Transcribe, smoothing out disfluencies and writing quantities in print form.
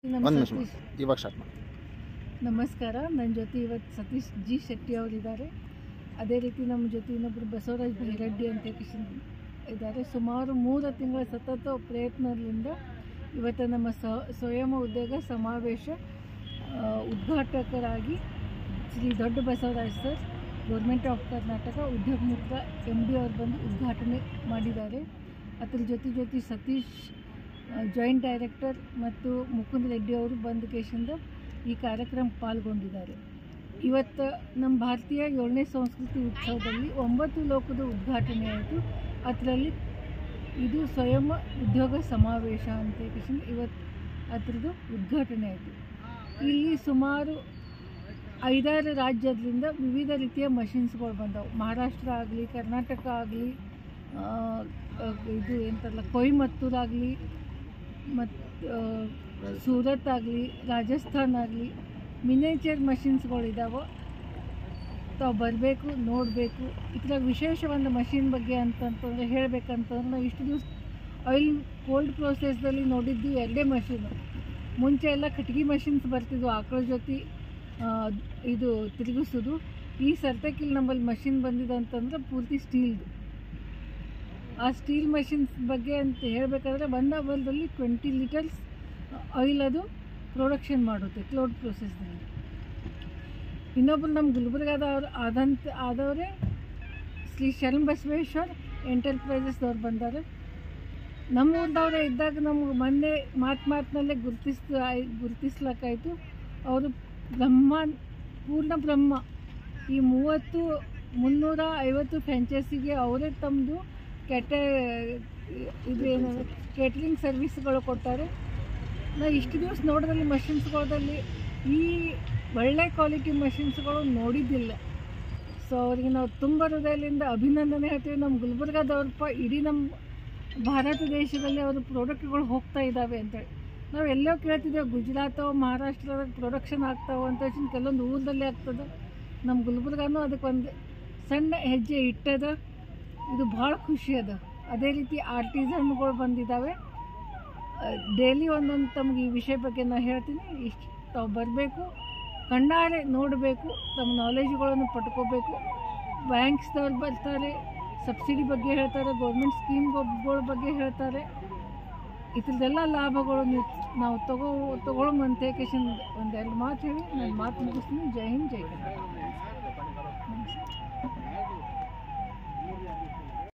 ಇವಾಗ ಸ್ಟಾರ್ಟ್ ಮಾಡಿ. ನಮಸ್ಕಾರ. ನನ್ನ ಜೊತೆ ಇವತ್ತು ಸತೀಶ್ ಜಿ ಶೆಟ್ಟಿ ಅವರಿದ್ದಾರೆ. ಅದೇ ರೀತಿ ನಮ್ಮ ಜೊತೆ ಇನ್ನೊಬ್ಬರು ಬಸವರಾಜ್ ಭೈರಡ್ಡಿ ಅಂತ ಇದ್ದಾರೆ. ಸುಮಾರು 3 ತಿಂಗಳ ಸತತ ಪ್ರಯತ್ನದಿಂದ ಇವತ್ತು ನಮ್ಮ ಸ್ವಯಂ ಉದ್ಯೋಗ ಸಮಾವೇಶ ಉದ್ಘಾಟಕರಾಗಿ ಶ್ರೀ ದೊಡ್ಡ Basavaraj sir, government of Karnataka ಉದ್ಯೋಗ ಮಿತ್ರ MD ಅವರು ಬಂದು ಉದ್ಘಾಟನೆ ಮಾಡಿದ್ದಾರೆ. ಅದರ ಜೊತೆ ಸತೀಶ್ ಜಾಯಿಂಟ್ ಡೈರೆಕ್ಟರ್ ಮತ್ತು ಮುಕುಂದ್ ರೆಡ್ಡಿ ಅವರು ಬಂದು ಕೇಶಿಂದ ಈ ಕಾರ್ಯಕ್ರಮ ಪಾಲ್ಗೊಂಡಿದ್ದಾರೆ. ಇವತ್ತು ನಮ್ಮ ಭಾರತೀಯ 7ನೇ ಸಂಸ್ಕೃತಿ ಉತ್ಸವದಲ್ಲಿ 9 ಲೋಕದ ಉದ್ಘಾಟನೆ ಆಯಿತು. ಅದರಲ್ಲಿ ಇದು ಸ್ವಯಂ ಉದ್ಯೋಗ ಸಮಾವೇಶ ಅಂತ ಕೇಶಿಂದ ಇವತ್ತು ಅದರದ್ದು ಉದ್ಘಾಟನೆ ಆಯಿತು. ಇಲ್ಲಿ ಸುಮಾರು 5-6 ರಾಜ್ಯದಿಂದ ವಿವಿಧ ರೀತಿಯ ಮಷಿನ್ಸ್ಗಳು ಬಂದವು. ಮಹಾರಾಷ್ಟ್ರ ಆಗಲಿ, ಕರ್ನಾಟಕ ಆಗಲಿ, ಇದು ಎಂತಲ್ಲ ಕೊಯಮತ್ತೂರು ಆಗಲಿ, ಮತ್ತು ಸೂರತ್ ಆಗಲಿ, ರಾಜಸ್ಥಾನ್ ಆಗಲಿ, ಮಿನೇಚರ್ ಮಷಿನ್ಸ್ಗಳಿದ್ದಾವೆ. ತಾವು ಬರಬೇಕು, ನೋಡಬೇಕು. ಇದರ ವಿಶೇಷವಾದ ಮಷಿನ್ ಬಗ್ಗೆ ಅಂತಂತಂದರೆ ಹೇಳಬೇಕಂತಂದ್ರೆ, ನಾವು ಇಷ್ಟು ದಿವಸ ಆಯಿಲ್ ಕೋಲ್ಡ್ ಪ್ರೋಸೆಸ್ದಲ್ಲಿ ನೋಡಿದ್ದು 2 ಮಷೀನು. ಮುಂಚೆ ಎಲ್ಲ ಕಟ್ಗೆ ಮಷಿನ್ಸ್ ಬರ್ತಿದ್ವು, ಆಕಳ ಜೊತೆ ಇದು ತಿರುಗಿಸೋದು. ಈ ಸರ್ತಕಿಲ್ಲಿ ನಮ್ಮಲ್ಲಿ ಮಷಿನ್ ಬಂದಿದೆ ಅಂತಂದ್ರೆ ಪೂರ್ತಿ ಸ್ಟೀಲ್ದು. ಆ ಸ್ಟೀಲ್ ಮಷಿನ್ಸ್ ಬಗ್ಗೆ ಅಂತ ಹೇಳಬೇಕಾದ್ರೆ 1 ಅವರ್ದಲ್ಲಿ 20 ಲೀಟರ್ಸ್ ಆಯಿಲ್ ಅದು ಪ್ರೊಡಕ್ಷನ್ ಮಾಡುತ್ತೆ ಕ್ಲೌಡ್ ಪ್ರೋಸೆಸ್ನಲ್ಲಿ. ಇನ್ನೊಬ್ಬರು ನಮ್ಮ ಗುಲ್ಬರ್ಗಾದವ್ರು ಆದವರೇ ಶ್ರೀ ಶರಣ ಬಸವೇಶ್ವರ್ ಎಂಟರ್ಪ್ರೈಸಸ್ದವ್ರು ಬಂದಾರೆ. ನಮ್ಮ ಊರದವರೇ ಇದ್ದಾಗ ನಮ್ಗೆ ಮೊನ್ನೆ ಮಾತಿನಲ್ಲೇ ಗುರುತಿಸ್ಲಿಕ್ಕಾಯಿತು. ಅವರು ಪೂರ್ಣ ಬ್ರಹ್ಮ ಈ 350 ಫ್ರಾಂಚೈಸಿಗೆ ಅವರೇ ತಮ್ಮದು ಕೇಟ್ರಿಂಗ್ ಸರ್ವಿಸ್ಗಳು ಕೊಟ್ಟಾರೆ. ನಾವು ಇಷ್ಟು ದಿವಸ ನೋಡೋದ್ರಲ್ಲಿ ಮಷಿನ್ಸ್ಗಳಲ್ಲಿ ಈ ಒಳ್ಳೆ ಕ್ವಾಲಿಟಿ ಮಷಿನ್ಸ್ಗಳು ನೋಡಿದ್ದಿಲ್ಲ. ಸೊ ಅವರಿಗೆ ನಾವು ತುಂಬ ಹೃದಯದಿಂದ ಅಭಿನಂದನೆ ಹೇಳ್ತೀವಿ. ನಮ್ಮ ಗುಲ್ಬರ್ಗಾದವ್ರಪ್ಪ ಇಡೀ ನಮ್ಮ ಭಾರತ ದೇಶದಲ್ಲಿ ಅವ್ರ ಪ್ರಾಡಕ್ಟ್ಗಳು ಹೋಗ್ತಾ ಇದ್ದಾವೆ ಅಂತೇಳಿ. ನಾವು ಎಲ್ಲೋ ಕೇಳ್ತಿದ್ದೇವೆ ಗುಜರಾತೋ ಮಹಾರಾಷ್ಟ್ರದಾಗ ಪ್ರೊಡಕ್ಷನ್ ಆಗ್ತಾವೆ ಅಂತ. ಕೆಲವೊಂದು ಊರಲ್ಲಿ ಆಗ್ತದೆ. ನಮ್ಮ ಗುಲ್ಬರ್ಗಾನೂ ಅದಕ್ಕೆ ಒಂದು ಸಣ್ಣ ಹೆಜ್ಜೆ ಇಟ್ಟದ. ಇದು ಭಾಳ ಖುಷಿ ಅದ. ಅದೇ ರೀತಿ ಆರ್ಟಿಸನ್ಗಳು ಬಂದಿದ್ದಾವೆ. ಡೈಲಿ ಒಂದೊಂದು ತಮ್ಗೆ ಈ ವಿಷಯ ಬಗ್ಗೆ ನಾನು ಹೇಳ್ತೀನಿ. ಇಷ್ಟು ತಾವು ಬರಬೇಕು, ಕಣ್ಣಾರೆ ನೋಡಬೇಕು, ತಮ್ಮ ನಾಲೆಜ್ಗಳನ್ನು ಪಡ್ಕೋಬೇಕು. ಬ್ಯಾಂಕ್ಸ್ದವ್ರು ಬರ್ತಾರೆ, ಸಬ್ಸಿಡಿ ಬಗ್ಗೆ ಹೇಳ್ತಾರೆ, ಗೌರ್ಮೆಂಟ್ ಸ್ಕೀಮ್ಗಳ ಬಗ್ಗೆ ಹೇಳ್ತಾರೆ. ಇದ್ರದ್ದೆಲ್ಲ ಲಾಭಗಳು ನಾವು ತಗೊಳ್ಳೋಮಂತೆ ಕೇಶನ್ 1-2 ಮಾತು ಹೇಳಿ ನಾನು ಮಾತು ಮುಗಿಸ್ತೀನಿ. ಜೈ ಹಿಂದ್, ಜೈ ಕರ್ನಾಟಕ.